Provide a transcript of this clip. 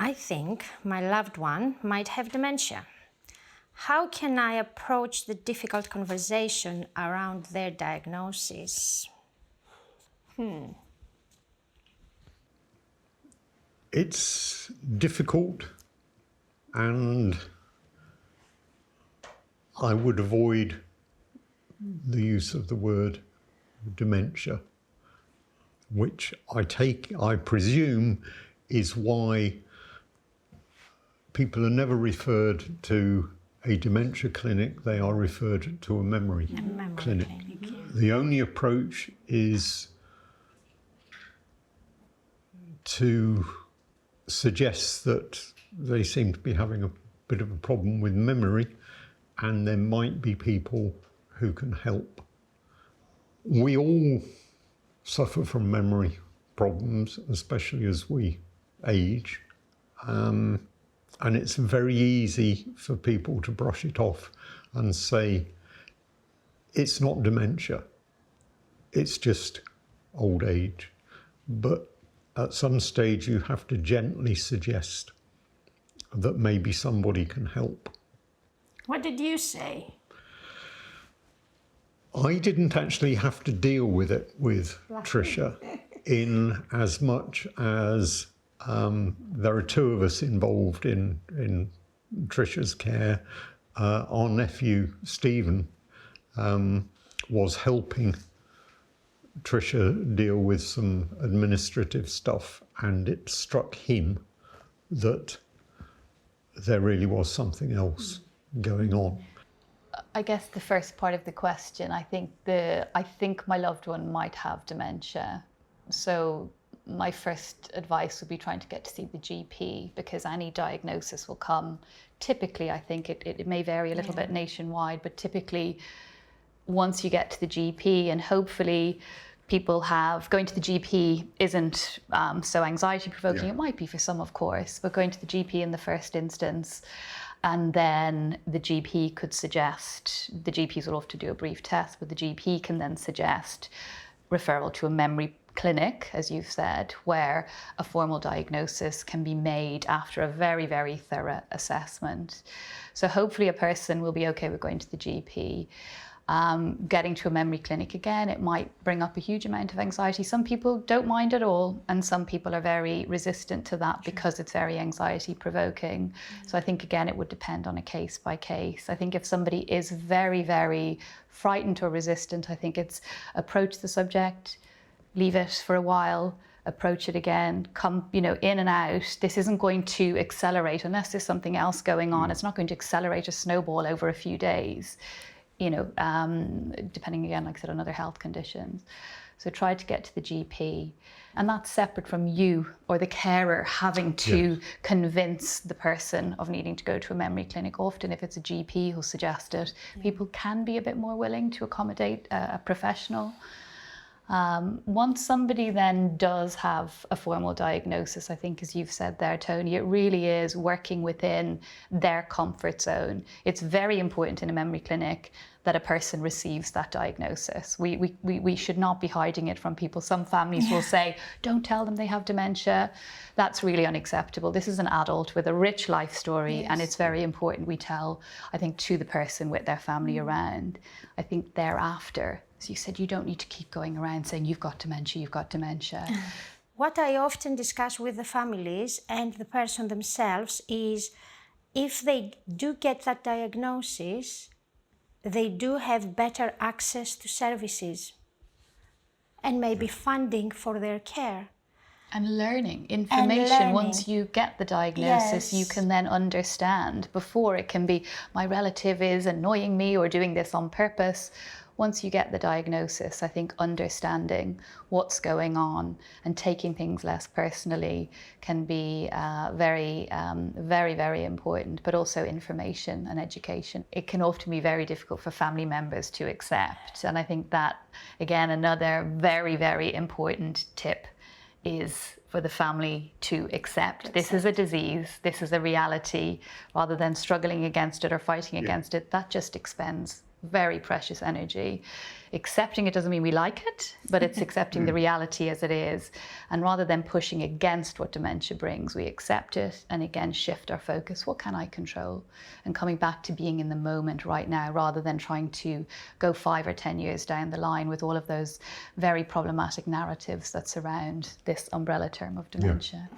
I think my loved one might have dementia. How can I approach the difficult conversation around their diagnosis? It's difficult, and I would avoid the use of the word dementia, which I presume is why people are never referred to a dementia clinic, they are referred to a memory clinic. The only approach is to suggest that they seem to be having a bit of a problem with memory, and there might be people who can help. We all suffer from memory problems, especially as we age. And it's very easy for people to brush it off and say, it's not dementia, it's just old age. But at some stage you have to gently suggest that maybe somebody can help. What did you say? I didn't actually have to deal with it with Tricia, in as much as there are two of us involved in Tricia's care. Our nephew, Stephen, was helping Tricia deal with some administrative stuff, and it struck him that there really was something else going on. I guess the first part of the question, I think my loved one might have dementia. So my first advice would be trying to get to see the GP, because any diagnosis will come. Typically, I think it may vary a little bit nationwide, but typically once you get to the GP, and hopefully going to the GP isn't so anxiety provoking. It might be for some, of course, but going to the GP in the first instance, and then the GP could suggest, the GPs will often do a brief test, but the GP can then suggest referral to a memory clinic, as you've said, where a formal diagnosis can be made after a very, very thorough assessment. So hopefully a person will be okay with going to the GP. Getting to a memory clinic, again, it might bring up a huge amount of anxiety. Some people don't mind at all, and some people are very resistant to that because it's very anxiety provoking. So I think, again, it would depend on a case by case. I think if somebody is very, very frightened or resistant, I think it's approach the subject, leave it for a while, approach it again, come, in and out. This isn't going to accelerate unless there's something else going on. It's not going to accelerate a snowball over a few days. Depending, again, like I said, on other health conditions. So try to get to the GP. And that's separate from you or the carer having to convince the person of needing to go to a memory clinic. Often, if it's a GP who'll suggest it, people can be a bit more willing to accommodate a professional. Once somebody then does have a formal diagnosis, I think, as you've said there, Tony, it really is working within their comfort zone. It's very important in a memory clinic that a person receives that diagnosis. We should not be hiding it from people. Some families will say, don't tell them they have dementia. That's really unacceptable. This is an adult with a rich life story, and it's very important we tell, I think, to the person with their family around. I think thereafter, as you said, you don't need to keep going around saying, you've got dementia, you've got dementia. What I often discuss with the families and the person themselves is, if they do get that diagnosis, they do have better access to services and maybe funding for their care. And learning information. Once you get the diagnosis, you can then understand. Before, it can be, my relative is annoying me or doing this on purpose. Once you get the diagnosis, I think understanding what's going on and taking things less personally can be very, very important, but also information and education. It can often be very difficult for family members to accept. And I think that, again, another very, very important tip is for the family to accept this is a disease, this is a reality, rather than struggling against it or fighting against it. That just expends very precious energy. Accepting it doesn't mean we like it, but it's accepting the reality as it is. And rather than pushing against what dementia brings, we accept it and again shift our focus. What can I control? And coming back to being in the moment right now, rather than trying to go 5 or 10 years down the line with all of those very problematic narratives that surround this umbrella term of dementia. Yeah.